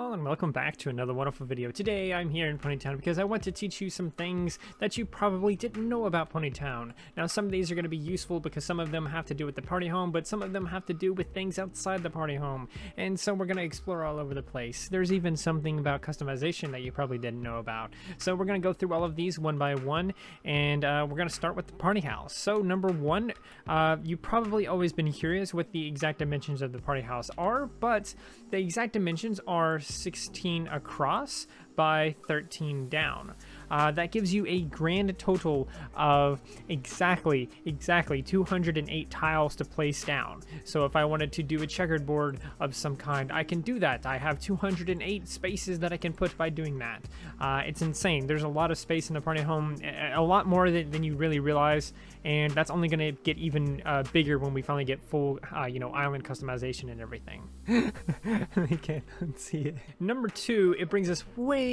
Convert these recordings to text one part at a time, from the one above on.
all, and welcome back to another wonderful video. Today I'm here in Ponytown because I want to teach you some things that you probably didn't know about Ponytown. Now some of these are going to be useful because some of them have to do with the party home, but some of them have to do with things outside the party home. And so we're going to explore all over the place. There's even something about customization that you probably didn't know about. So we're going to go through all of these one by one, and we're going to start with the party house. So number one, you've probably always been curious what the exact dimensions of the party house are, but the exact dimensions are 16 across by 13 down. That gives you a grand total of exactly 208 tiles to place down. So if I wanted to do a checkered board of some kind, I can do that. I have 208 spaces that I can put by doing that. It's insane. There's a lot of space in the party home, a lot more than you really realize, and that's only going to get even bigger when we finally get full, island customization and everything. I can't unsee it. Number two, it brings us way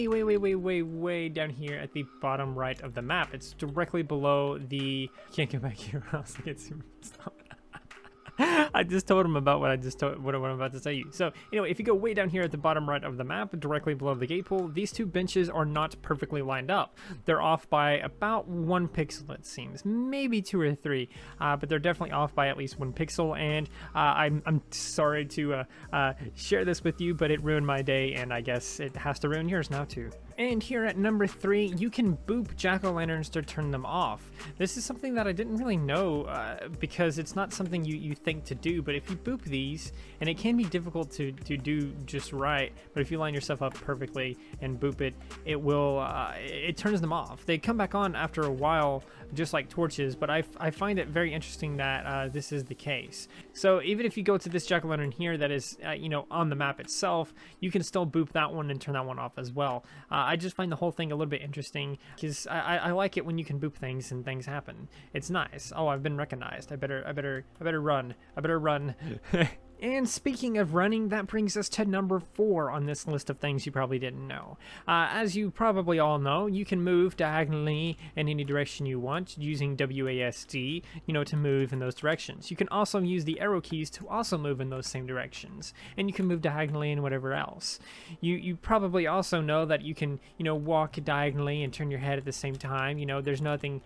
down here at the bottom right of the map. It's directly below the... Can't get back here or else I get super stop. I just told him about what I'm about to say. So, if you go way down here at the bottom right of the map, directly below the gate pool, these two benches are not perfectly lined up. They're off by about 1 pixel, it seems. Maybe 2 or 3, but they're definitely off by at least 1 pixel, and I'm sorry to share this with you, but it ruined my day, and I guess it has to ruin yours now too. And here at number 3, you can boop jack-o'-lanterns to turn them off. This is something that I didn't really know because it's not something you think to do, but if you boop these, and it can be difficult to do just right, but if you line yourself up perfectly and boop it, it will, it turns them off. They come back on after a while, just like torches, but I find it very interesting that this is the case. So even if you go to this jack-o'-lantern here that is, on the map itself, you can still boop that one and turn that one off as well. I just find the whole thing a little bit interesting because I like it when you can boop things and things happen. It's nice. Oh, I've been recognized. I better run. I better run. And speaking of running, that brings us to number 4 on this list of things you probably didn't know. As you probably all know, you can move diagonally in any direction you want using WASD, to move in those directions. You can also use the arrow keys to also move in those same directions, and you can move diagonally and whatever else. You probably also know that you can, walk diagonally and turn your head at the same time. There's nothing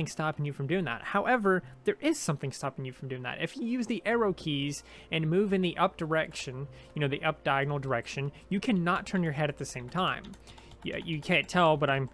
stopping you from doing that. However, there is something stopping you from doing that. If you use the arrow keys and move in the up direction, the up diagonal direction, you cannot turn your head at the same time. Yeah, you can't tell, but I'm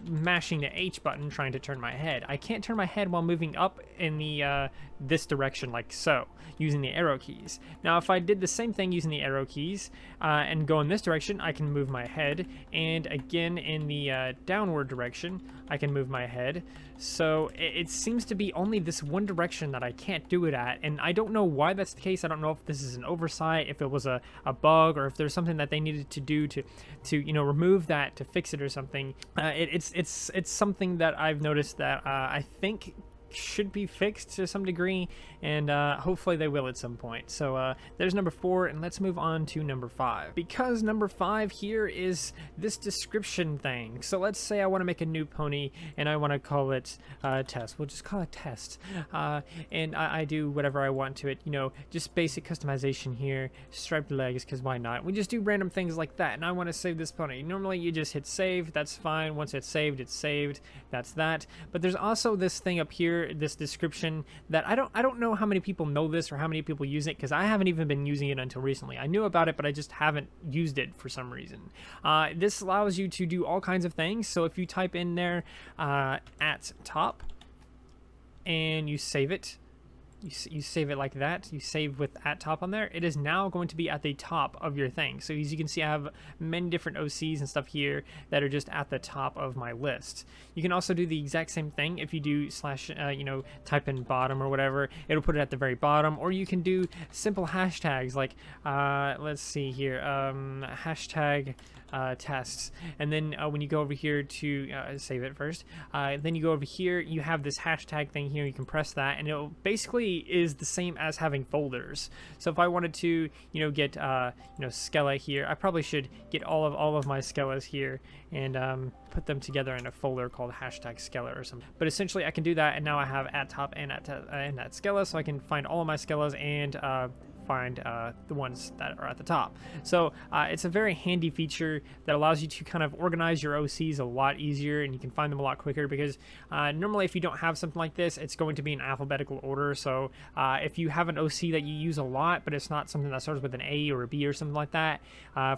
mashing the H button trying to turn my head. I can't turn my head while moving up in the this direction like so, using the arrow keys. Now if I did the same thing using the arrow keys and go in this direction, I can move my head, and again in the downward direction, I can move my head. So it seems to be only this one direction that I can't do it at, and I don't know why that's the case. I don't know if this is an oversight, if it was a bug, or if there's something that they needed to do to remove that, to fix it or something. It's something that I've noticed that I think should be fixed to some degree, and hopefully they will at some point. So there's number 4, and let's move on to number 5, because number 5 here is this description thing. So let's say I want to make a new pony and I want to call it Test. We'll just call it Test, and I do whatever I want to it, just basic customization here, striped legs, because why not? We just do random things like that, and I want to save this pony. Normally you just hit save, that's fine. Once it's saved, that's that. But there's also this thing up here, this description, that I don't know how many people know this or how many people use it, because I haven't even been using it until recently. I knew about it, but I just haven't used it for some reason. This allows you to do all kinds of things. So if you type in there at top and you save it, you save it like that, you save with at top on there, it is now going to be at the top of your thing. So as you can see, I have many different OCs and stuff here that are just at the top of my list. You can also do the exact same thing if you do slash, type in bottom or whatever, it'll put it at the very bottom. Or you can do simple hashtags like, let's see here, hashtag tests, and then when you go over here to save it first, then you go over here, you have this hashtag thing here, you can press that, and it basically is the same as having folders. So if I wanted to get Skella here, I probably should get all of my Skellas here and put them together in a folder called hashtag Skella or something. But essentially I can do that, and now I have at top and at Skella, so I can find all of my Skellas and find the ones that are at the top. So it's a very handy feature that allows you to kind of organize your OCs a lot easier, and you can find them a lot quicker, because normally if you don't have something like this, it's going to be in alphabetical order. So if you have an OC that you use a lot, but it's not something that starts with an A or a B or something like that,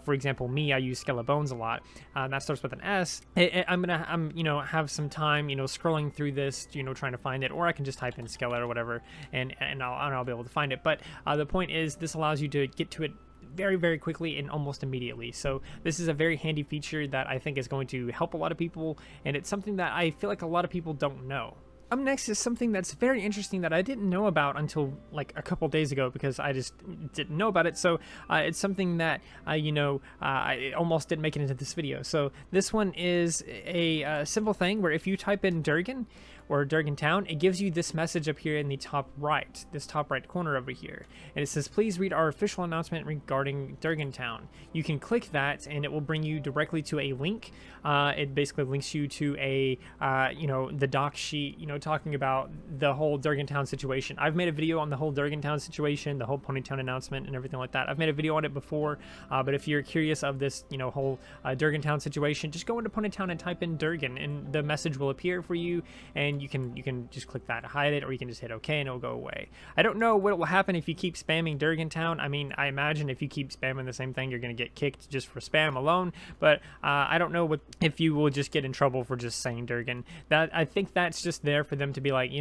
for example, me, I use Skeleton a lot, that starts with an S. I'm have some time scrolling through this, trying to find it, or I can just type in Skeleton or whatever, and I'll be able to find it. But the point is, this allows you to get to it very, very quickly and almost immediately. So this is a very handy feature that I think is going to help a lot of people, and it's something that I feel like a lot of people don't know. Up next is something that's very interesting that I didn't know about until like a couple days ago, because I just didn't know about it. So it's something that I almost didn't make it into this video. So this one is a simple thing where if you type in Dergun or Town, it gives you this message up here in the top right, this top right corner over here, and it says, please read our official announcement regarding Town. You can click that and it will bring you directly to a link. It basically links you to a the doc sheet, talking about the whole Town situation. I've made a video on the whole Town situation, the whole Ponytown announcement and everything like that. I've made a video on it before, but if you're curious of this whole Town situation, just go into Ponytown and type in Dergun, and the message will appear for you, and you can just click that to hide it, or you can just hit OK and it'll go away. I don't know what will happen if you keep spamming Town. I mean, I imagine if you keep spamming the same thing, you're going to get kicked just for spam alone, but I don't know if you will just get in trouble for just saying Dergun. I think that's just there for them to be like,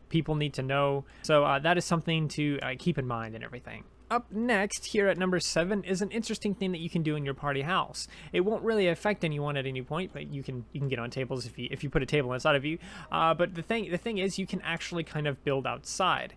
people need to know. So that is something to keep in mind and everything. Up next, here at number 7, is an interesting thing that you can do in your party house. It won't really affect anyone at any point, but you can get on tables if you put a table inside of you. But the thing is, you can actually kind of build outside.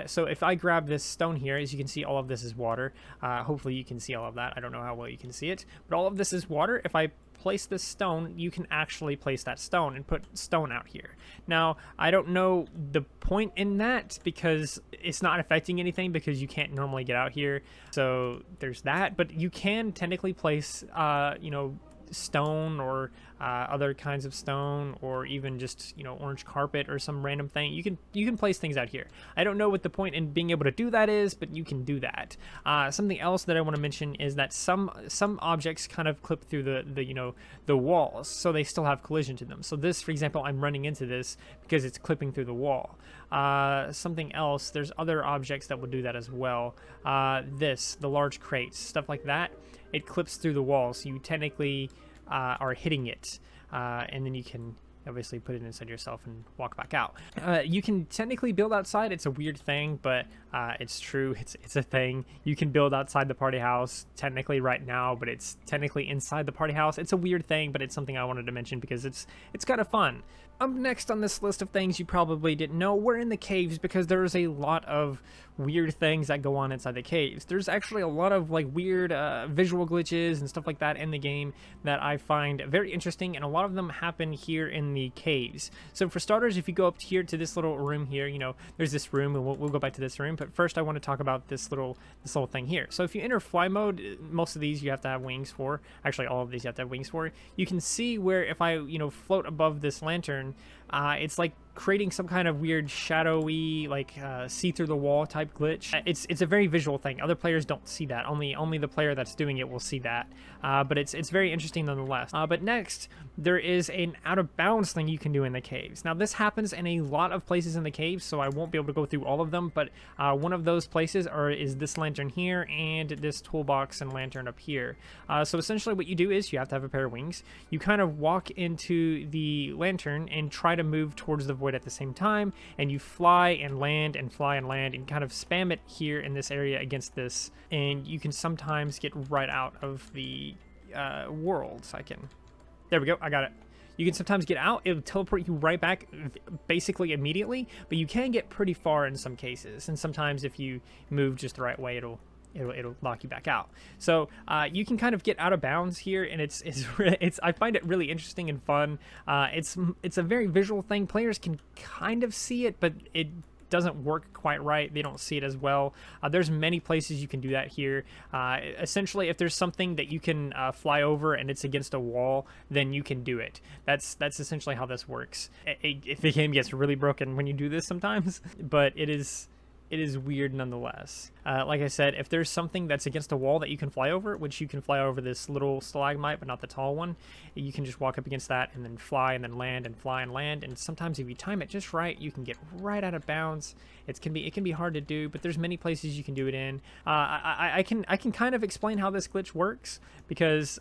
So if I grab this stone here, as you can see, all of this is water. Hopefully you can see all of that. I don't know how well you can see it, but all of this is water. If I place this stone, you can actually place that stone and put stone out here. Now, I don't know the point in that, because it's not affecting anything, because you can't normally get out here. So there's that, but you can technically place stone or other kinds of stone, or even just orange carpet or some random thing. You can place things out here. I don't know what the point in being able to do that is, but you can do that. Something else that I want to mention is that some objects kind of clip through the walls, so they still have collision to them. So this, for example, I'm running into this because it's clipping through the wall. Something else, there's other objects that will do that as well. The large crates, stuff like that, it clips through the wall, so you technically are hitting it, and then you can obviously put it inside yourself and walk back out. You can technically build outside. It's a weird thing, but it's true. It's a thing. You can build outside the party house technically right now, but it's technically inside the party house. It's a weird thing, but it's something I wanted to mention because it's kind of fun. Next on this list of things you probably didn't know, we're in the caves, because there's a lot of weird things that go on inside the caves. There's actually a lot of like weird visual glitches and stuff like that in the game that I find very interesting, and a lot of them happen here in the caves. So for starters, if you go up here to this little room here, there's this room, and we'll go back to this room, but first I want to talk about this little thing here. So if you enter fly mode, most of these you have to have wings for. Actually, all of these you have to have wings for. You can see where if I float above this lantern, it's like creating some kind of weird shadowy, like see through the wall type glitch. It's a very visual thing. Other players don't see that. Only the player that's doing it will see that. But it's very interesting nonetheless. But next, there is an out of bounds thing you can do in the caves. Now this happens in a lot of places in the caves, so I won't be able to go through all of them, but one of those places is this lantern here and this toolbox and lantern up here. So essentially what you do is you have to have a pair of wings. You kind of walk into the lantern and try to move towards the void at the same time, and you fly and land and fly and land and kind of spam it here in this area against this, and you can sometimes get right out of the world. There we go, I got it. You can sometimes get out, it'll teleport you right back basically immediately, but you can get pretty far in some cases, and sometimes if you move just the right way, it'll lock you back out. So you can kind of get out of bounds here, and it's I find it really interesting and fun. It's a very visual thing. Players can kind of see it, but it doesn't work quite right. They don't see it as well. There's many places you can do that here. Essentially, if there's something that you can fly over and it's against a wall, then you can do it. That's essentially how this works. The game gets really broken when you do this sometimes, but it is it is weird nonetheless. Like I said, if there's something that's against a wall that you can fly over, which you can fly over this little stalagmite, but not the tall one, you can just walk up against that and then fly and then land and fly and land. And sometimes if you time it just right, you can get right out of bounds. It can be hard to do, but there's many places you can do it in. I can kind of explain how this glitch works, because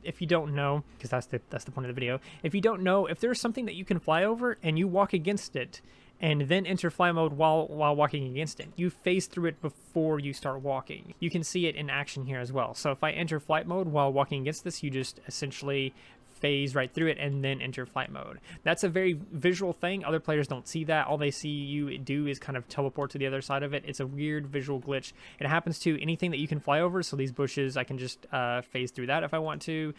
if you don't know, because that's the point of the video, if you don't know, if there's something that you can fly over and you walk against it and then enter fly mode while walking against it, you phase through it before you start walking. You can see it in action here as well. So if I enter flight mode while walking against this, you just essentially phase right through it and then enter flight mode. That's a very visual thing. Other players don't see that. All they see you do is kind of teleport to the other side of it. It's a weird visual glitch. It happens to anything that you can fly over. So these bushes, I can just phase through that if I want to.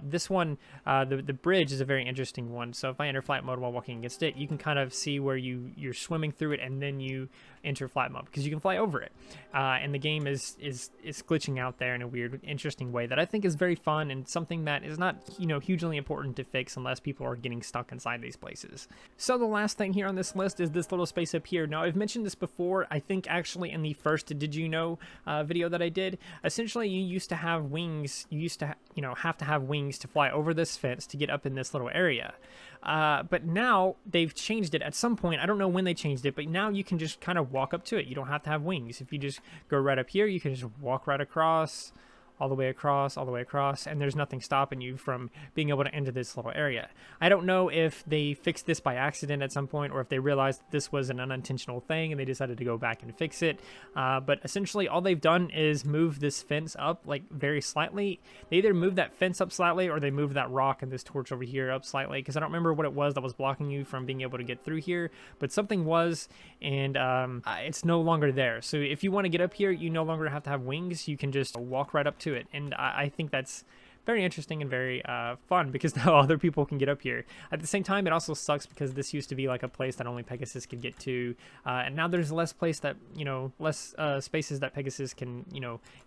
This one, the bridge is a very interesting one. So if I enter flight mode while walking against it, you can kind of see where you're swimming through it and then you enter flight mode because you can fly over it. And the game is glitching out there in a weird, interesting way that I think is very fun and something that is not, hugely important to fix unless people are getting stuck inside these places. So the last thing here on this list is this little space up here. Now, I've mentioned this before, I think actually in the first Did You Know video that I did. Essentially, you used to have wings. You used to, have to have wings to fly over this fence to get up in this little area. But now they've changed it at some point. I don't know when they changed it, but now you can just kind of walk up to it. You don't have to have wings. If you just go right up here, you can just walk right across, all the way across, and there's nothing stopping you from being able to enter this little area. I don't know if they fixed this by accident at some point or if they realized this was an unintentional thing and they decided to go back and fix it. But essentially all they've done is move this fence up like very slightly. They either move that fence up slightly or they move that rock and this torch over here up slightly, because I don't remember what it was that was blocking you from being able to get through here, but something was, and it's no longer there. So if you want to get up here, you no longer have to have wings. You can just walk right up to it, and I think that's very interesting and very fun, because now other people can get up here. At the same time, it also sucks because this used to be like a place that only Pegasus could get to, and now there's less place that, less spaces that Pegasus can,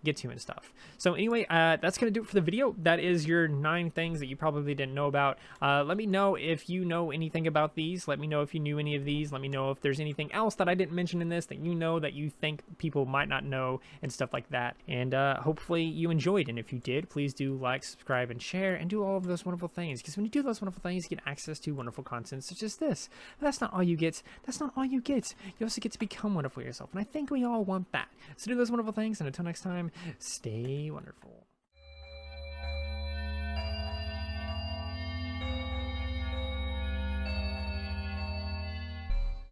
get to and stuff. So anyway, that's gonna do it for the video. That is your 9 things that you probably didn't know about. Let me know if you know anything about these. Let me know if you knew any of these. Let me know if there's anything else that I didn't mention in this that that you think people might not know and stuff like that. And hopefully you enjoyed, and if you did, please do like, subscribe, and share, and do all of those wonderful things, because when you do those wonderful things, you get access to wonderful content such as this. But that's not all you get. That's not all you get. You also get to become wonderful yourself, and I think we all want that. So do those wonderful things, and until next time, stay wonderful.